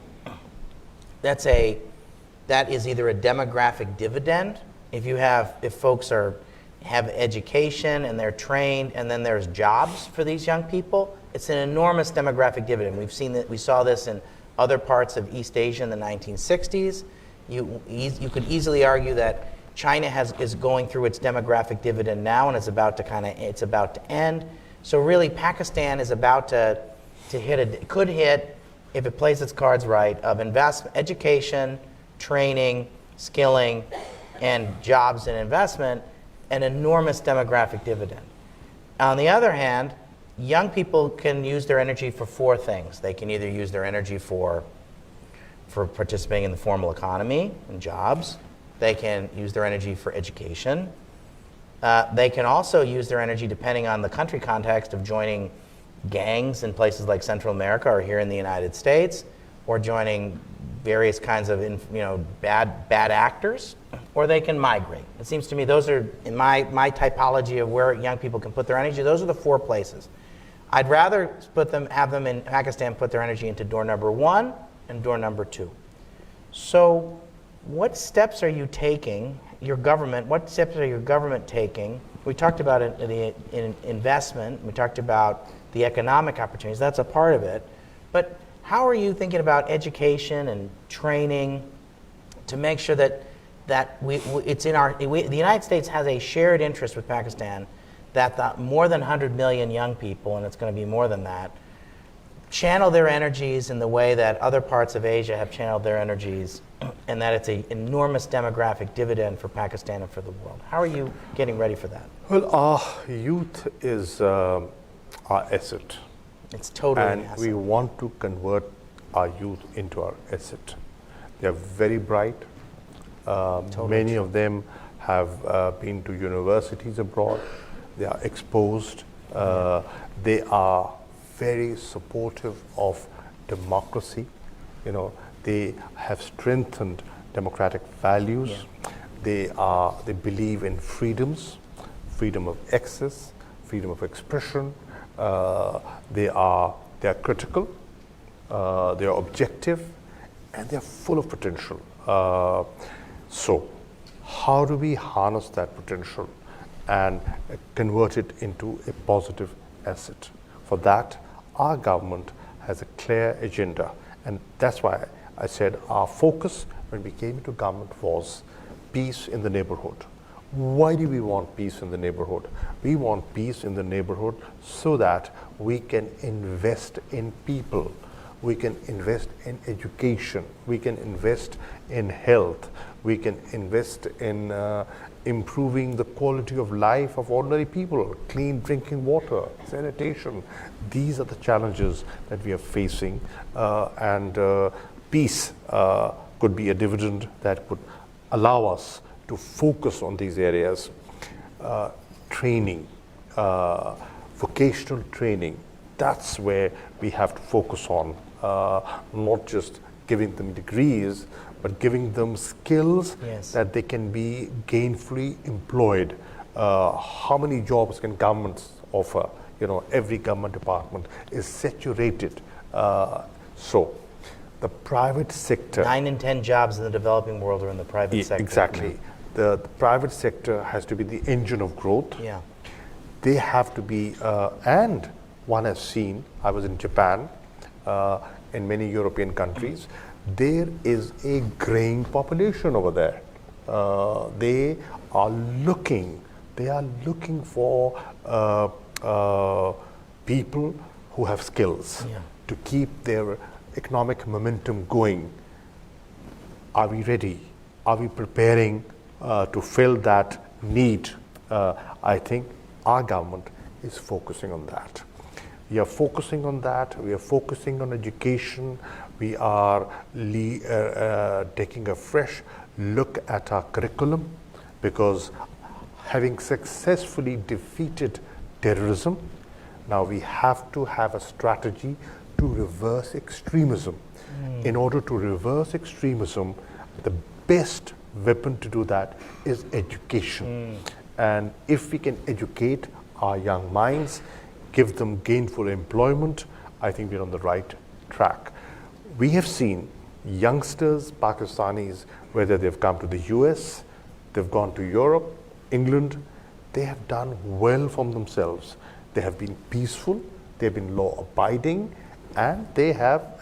That is either a demographic dividend, if folks have education and they're trained, and then there's jobs for these young people. It's an enormous demographic dividend. We saw this in other parts of East Asia in the 1960s. You could easily argue that China is going through its demographic dividend now, and it's about to end. So really, Pakistan is about to could hit, if it plays its cards right, of education, training, skilling, and jobs and investment, an enormous demographic dividend. On the other hand, young people can use their energy for 4 things. They can either use their energy for participating in the formal economy and jobs. They can use their energy for education. They can also use their energy, depending on the country context, of joining gangs in places like Central America or here in the United States, or joining various kinds of bad actors, or they can migrate. It seems to me those are, in my typology of where young people can put their energy, those are the 4 places. I'd rather have them in Pakistan put their energy into door number 1 and door number 2. So what steps are you taking, what steps are your government taking? We talked about investment, we talked about the economic opportunities, that's a part of it, but how are you thinking about education and training to make sure that the United States has a shared interest with Pakistan that the more than 100 million young people, and it's going to be more than that, channel their energies in the way that other parts of Asia have channeled their energies, and that it's an enormous demographic dividend for Pakistan and for the world. How are you getting ready for that? Well, our youth is our asset. It's totally an And asset. we want to convert our youth into our asset. They are very bright. Many of them have been to universities abroad. They are exposed. They are very supportive of democracy. They have strengthened democratic values. They believe in freedoms, freedom of access, freedom of expression. They are critical, they are objective, and they are full of potential. So, how do we harness that potential and convert it into a positive asset? For that, our government has a clear agenda, and that's why I said our focus when we came into government was peace in the neighborhood. Why do we want peace in the neighborhood? We want peace in the neighborhood so that we can invest in people, we can invest in education, we can invest in health, we can invest in improving the quality of life of ordinary people, clean drinking water, sanitation. These are the challenges that we are facing, and peace could be a dividend that could allow us to focus on these areas. Training, vocational training, that's where we have to focus on, not just giving them degrees, but giving them skills that they can be gainfully employed. How many jobs can governments offer? You know, every government department is saturated. So the private sector... 9 in 10 jobs in the developing world are in the private sector. Exactly. The private sector has to be the engine of growth. Yeah. They have to be, and one has seen, I was in Japan, in many European countries, there is a graying population over there. They are looking for people who have skills to keep their economic momentum going. Are we ready? Are we preparing to fill that need? I think our government is focusing on that. We are focusing on that. We are focusing on education. We are taking a fresh look at our curriculum, because having successfully defeated terrorism, now we have to have a strategy to reverse extremism. In order to reverse extremism, the best weapon to do that is education. And if we can educate our young minds, give them gainful employment, I think we're on the right track. We have seen youngsters, Pakistanis, whether they've come to the US, they've gone to Europe, England, they have done well for themselves. They have been peaceful, they've been law-abiding, and they have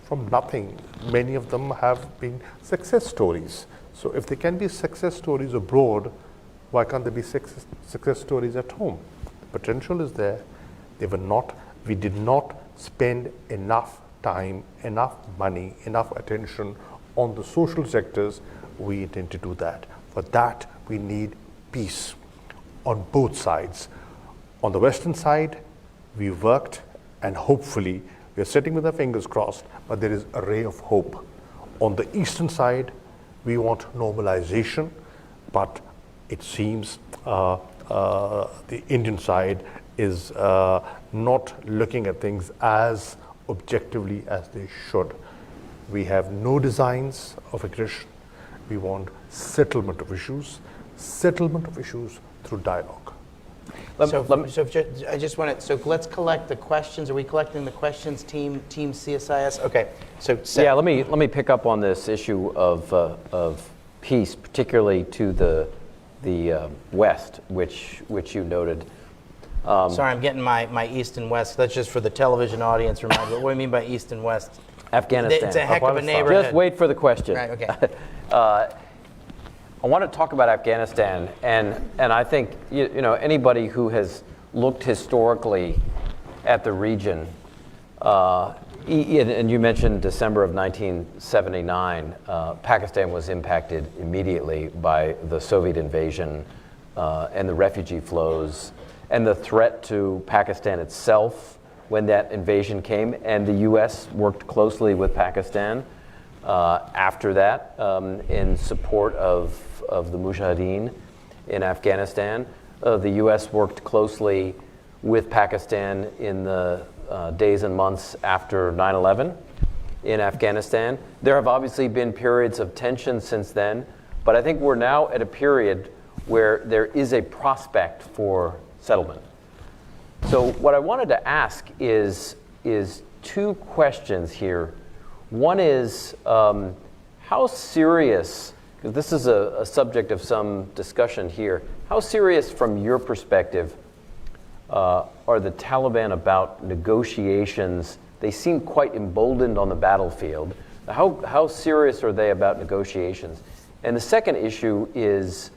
from nothing, many of them have been success stories. So if they can be success stories abroad, why can't there be success stories at home? The potential is there. We did not spend enough time, enough money, enough attention on the social sectors. We intend to do that. For that, we need peace on both sides. On the Western side, we worked, and hopefully, we are sitting with our fingers crossed, but there is a ray of hope. On the Eastern side, we want normalization, but it seems the Indian side is not looking at things as objectively as they should. We have no designs of aggression. We want settlement of issues through dialogue. I just want to. So let's collect the questions. Are we collecting the questions, team CSIS? Okay. So yeah, let me pick up on this issue of peace, particularly to the West, which you noted. Sorry, I'm getting my East and West. That's just for the television audience. Remind me, what do you mean by East and West? Afghanistan. It's a heck of a neighborhood. Just wait for the question. Right. Okay. I want to talk about Afghanistan, and I think anybody who has looked historically at the region, and you mentioned December of 1979, Pakistan was impacted immediately by the Soviet invasion and the refugee flows and the threat to Pakistan itself when that invasion came, and the U.S. worked closely with Pakistan after that in support of the Mujahideen in Afghanistan. The U.S. worked closely with Pakistan in the days and months after 9/11 in Afghanistan. There have obviously been periods of tension since then, but I think we're now at a period where there is a prospect for settlement. So what I wanted to ask is two questions here. One is, how serious, because this is a subject of some discussion here, how serious from your perspective are the Taliban about negotiations? They seem quite emboldened on the battlefield. How serious are they about negotiations? And the second issue is,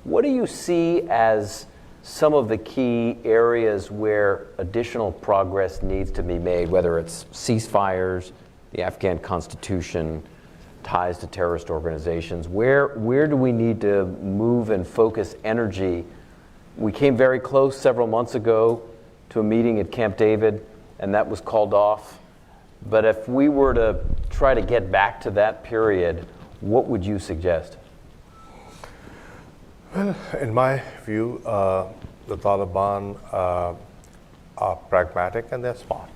what do you see as some of the key areas where additional progress needs to be made, whether it's ceasefires, the Afghan constitution, ties to terrorist organizations? Where do we need to move and focus energy? We came very close several months ago to a meeting at Camp David, and that was called off. But if we were to try to get back to that period, what would you suggest? Well, in my view, the Taliban are pragmatic and they're smart.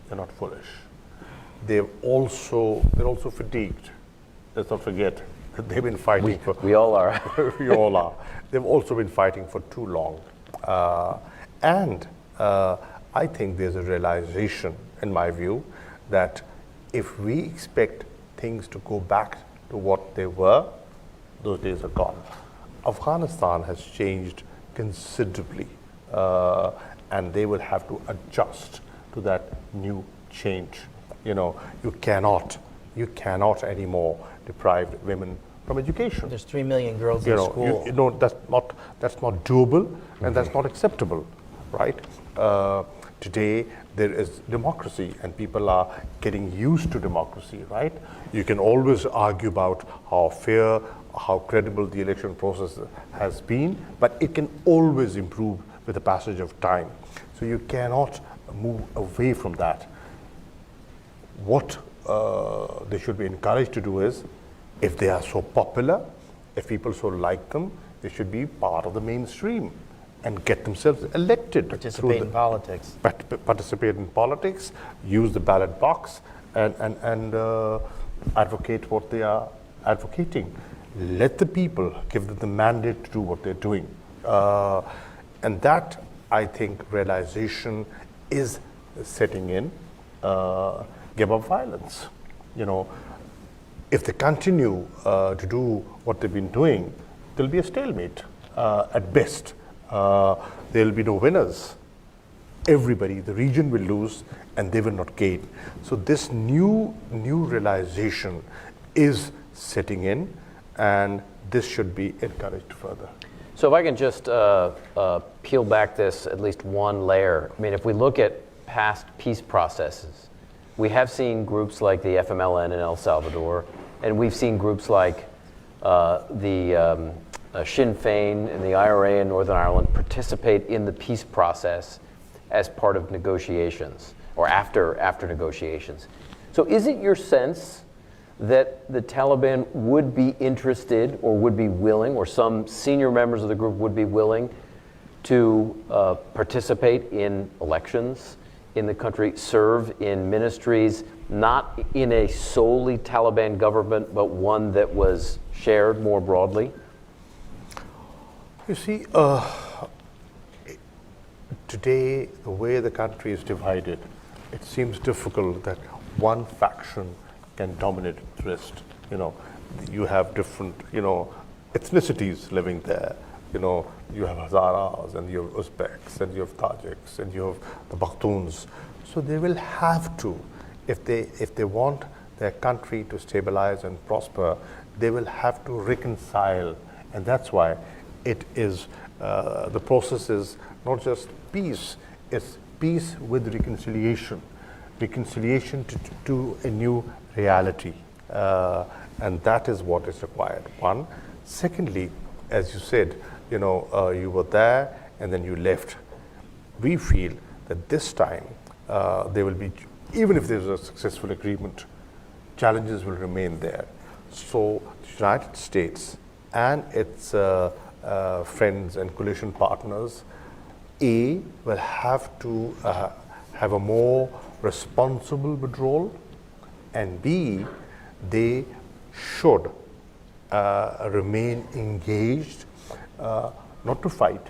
They're not foolish. They're also fatigued. Let's not forget that they've been fighting for. We all are. We all are. They've also been fighting for too long, and I think there's a realization, in my view, that if we expect things to go back to what they were, those days are gone. Afghanistan has changed considerably, and they will have to adjust to that new change. You cannot anymore deprive women from education. There's 3 million girls in school. That's not doable, and that's not acceptable, right? Today there is democracy, and people are getting used to democracy, right? You can always argue about how fair, how credible the election process has been, but it can always improve with the passage of time. So you cannot move away from that. What they should be encouraged to do is, if they are so popular, if people so like them, they should be part of the mainstream and get themselves elected. Participate in politics. Participate in politics, use the ballot box, and advocate what they are advocating. Let the people give them the mandate to do what they're doing. And that, I think, realization is setting in. Give up violence. If they continue to do what they've been doing, there'll be a stalemate at best. There'll be no winners. Everybody, the region will lose, and they will not gain. So this new realization is setting in, and this should be encouraged further. So if I can just peel back this at least one layer. I mean, if we look at past peace processes, we have seen groups like the FMLN in El Salvador, and we've seen groups like the Sinn Féin and the IRA in Northern Ireland participate in the peace process as part of negotiations or after negotiations. So is it your sense that the Taliban would be interested or would be willing, or some senior members of the group would be willing to participate in elections in the country, serve in ministries, not in a solely Taliban government, but one that was shared more broadly? You see, today, the way the country is divided, it seems difficult that one faction can dominate the rest. You have different, ethnicities living there. You have Hazaras, and you have Uzbeks, and you have Tajiks, and you have the Pakhtuns. So they will have to, if they want their country to stabilize and prosper, they will have to reconcile. And that's why it is, the process is not just peace, it's peace with reconciliation to a new reality. And that is what is required, one. Secondly, as you said, you were there and then you left. We feel that this time there will be, even if there's a successful agreement, challenges will remain there. So the United States and its friends and coalition partners, will have to have a more responsible withdrawal, and B, they should remain engaged, not to fight,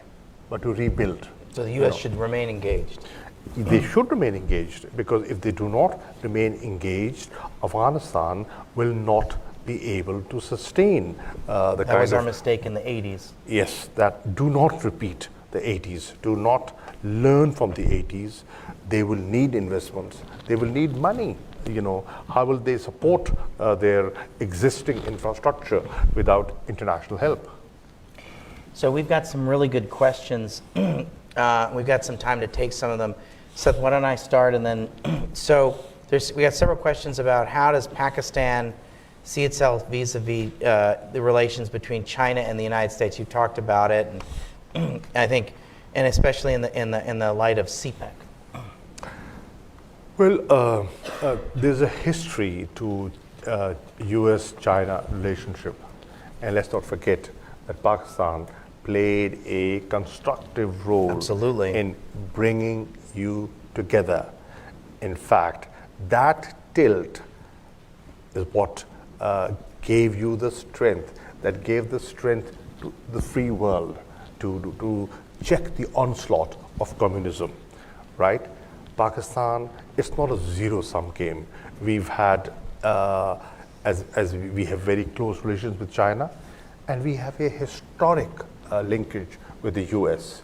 but to rebuild. So the U.S. should remain engaged. They should remain engaged, because if they do not remain engaged, Afghanistan will not be able to sustain the That kind was our of... mistake in the 80s. Yes, that do not repeat the 80s. Do not learn from the 80s. They will need investments. They will need money. How will they support their existing infrastructure without international help? So we've got some really good questions. We've got some time to take some of them. Seth, why don't I start, and then we got several questions about how does Pakistan see itself vis-a-vis the relations between China and the United States. You talked about it, and I think, and especially in the light of CPEC. Well, there's a history to U.S.-China relationship, and let's not forget that Pakistan played a constructive role Absolutely. in bringing you together. In fact, that tilt is what gave you the strength, that gave the strength to the free world to check the onslaught of communism, right? Pakistan, it's not a zero-sum game. We've had, as we have very close relations with China, and we have a historic linkage with the US.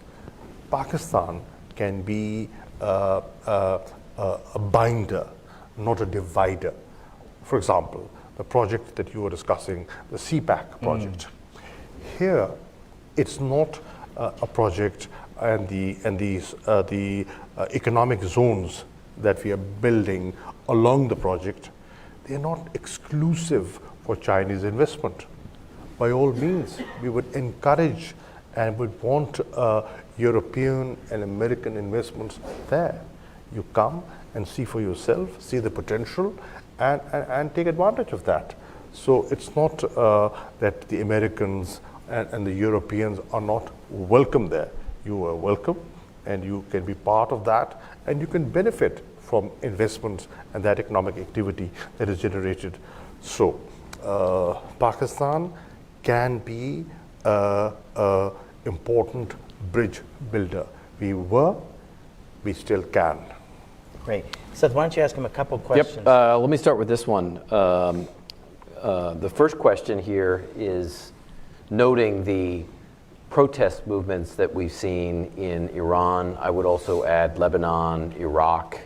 Pakistan can be a binder, not a divider. For example, the project that you were discussing, the CPAC project. Here, it's not a project and the economic zones that we are building along the project, they are not exclusive for Chinese investment. By all means, we would encourage and would want European and American investments there. You come and see for yourself, see the potential, and take advantage of that. So it's not that the Americans and the Europeans are not welcome there. You are welcome, and you can be part of that, and you can benefit from investments and that economic activity that is generated. So Pakistan can be an important bridge builder. We were, we still can. Great. Seth, why don't you ask him a couple questions? Yep. Let me start with this one. The first question here is noting the protest movements that we've seen in Iran. I would also add Lebanon, Iraq,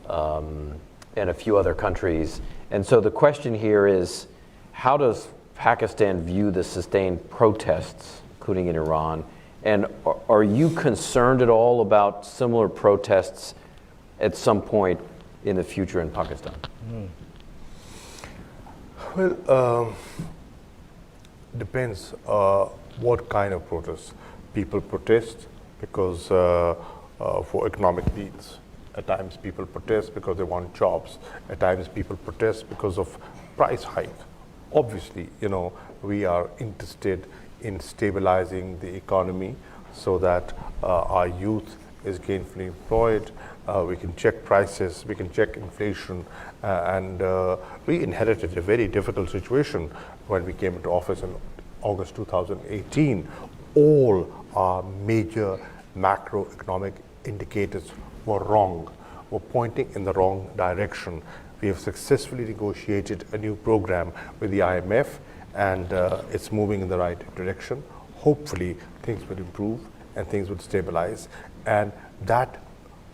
and a few other countries. And so the question here is, how does Pakistan view the sustained protests, including in Iran? And are you concerned at all about similar protests at some point in the future in Pakistan? Well, depends what kind of protests. People protest because for economic needs. At times people protest because they want jobs. At times people protest because of price hike. Obviously, we are interested in stabilizing the economy so that our youth is gainfully employed. We can check prices, we can check inflation, and we inherited a very difficult situation when we came into office in August 2018. All our major macroeconomic indicators were wrong, were pointing in the wrong direction. We have successfully negotiated a new program with the IMF, and it's moving in the right direction. Hopefully, things will improve and things will stabilize, and that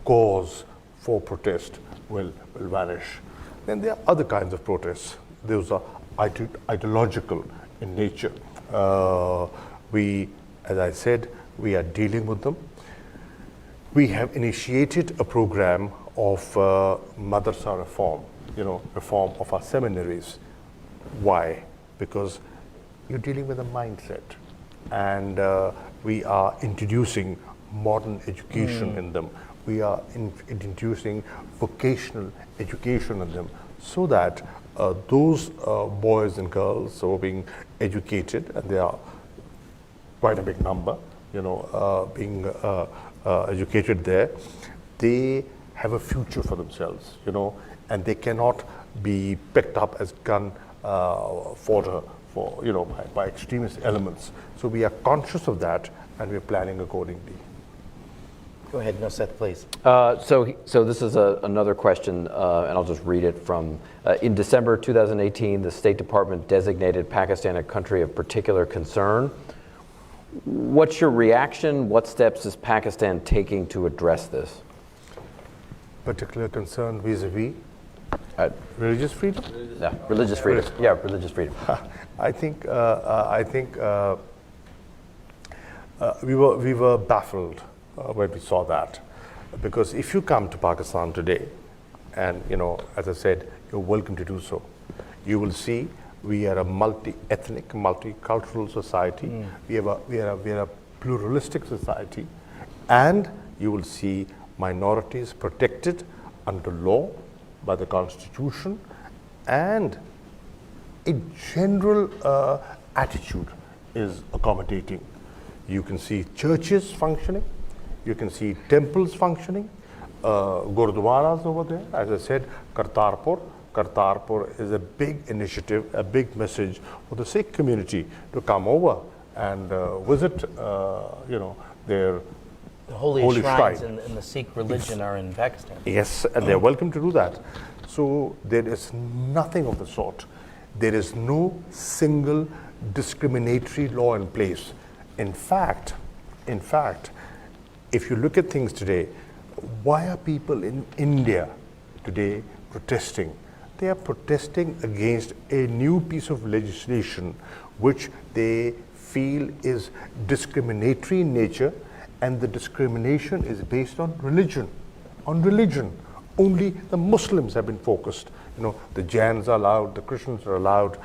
cause for protest will vanish. Then there are other kinds of protests. Those are ideological in nature. As I said, we are dealing with them. We have initiated a program of madrasa reform, reform of our seminaries. Why? Because you're dealing with a mindset, and we are introducing modern education in them. We are introducing vocational education in them, so that those boys and girls who are being educated, and they are quite a big number, being educated there, they have a future for themselves, and they cannot be picked up as gun fodder for, by extremist elements. So we are conscious of that, and we're planning accordingly. Go ahead, Noseth, please. So this is another question, and I'll just read it from, in December 2018, the State Department designated Pakistan a country of particular concern. What's your reaction? What steps is Pakistan taking to address this? Particular concern vis-a-vis religious freedom? Yeah, religious freedom. Yeah, religious freedom. I think we were baffled when we saw that, because if you come to Pakistan today, and as I said, you're welcome to do so, you will see we are a multi-ethnic, multicultural society. We are a pluralistic society, and you will see minorities protected under law by the Constitution, and a general attitude is accommodating. You can see churches functioning, you can see temples functioning, gurdwaras over there. As I said, Kartarpur is a big initiative, a big message for the Sikh community to come over and visit, their The holy holy shrines shrine. in the Sikh religion are in Pakistan. Yes, and they're welcome to do that. So there is nothing of the sort. There is no single discriminatory law in place. In fact, if you look at things today, why are people in India today protesting? They are protesting against a new piece of legislation which they feel is discriminatory in nature, and the discrimination is based on religion. Only the Muslims have been focused. The Jains are allowed, the Christians are allowed,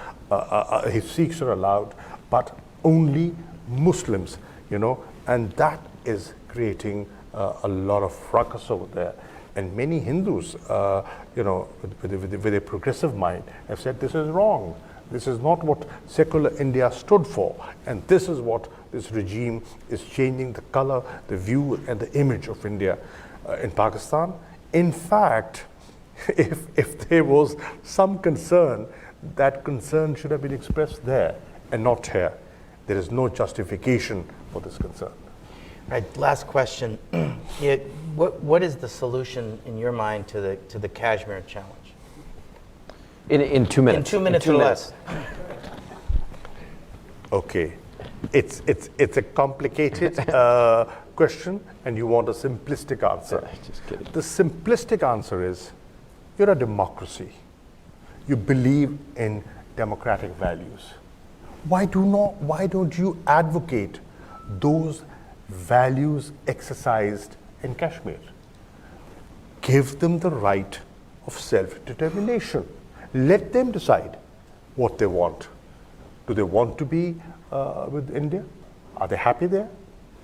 Sikhs are allowed, but only Muslims, and that is creating a lot of fracas over there. And many Hindus, with a progressive mind, have said this is wrong. This is not what secular India stood for. And this is what this regime is changing: the color, the view, and the image of India in Pakistan. In fact, if there was some concern, that concern should have been expressed there and not here. There is no justification for this concern. All right, last question. What is the solution in your mind to the Kashmir challenge? In 2 minutes. In 2 minutes or less. Okay, it's a complicated question, and you want a simplistic answer. Just kidding. The simplistic answer is, you're a democracy. You believe in democratic values. Why don't you advocate those values exercised in Kashmir? Give them the right of self-determination. Let them decide what they want. Do they want to be with India? Are they happy there?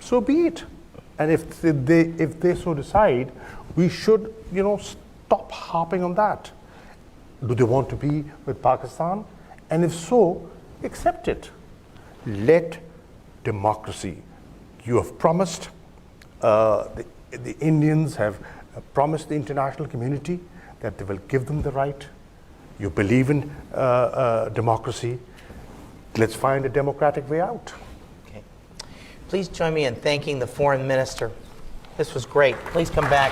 So be it. And if they so decide, we should stop harping on that. Do they want to be with Pakistan? And if so, accept it. Let democracy. You have promised, the Indians have promised the international community that they will give them the right. You believe in democracy. Let's find a democratic way out. Okay. Please join me in thanking the Foreign Minister. This was great. Please come back.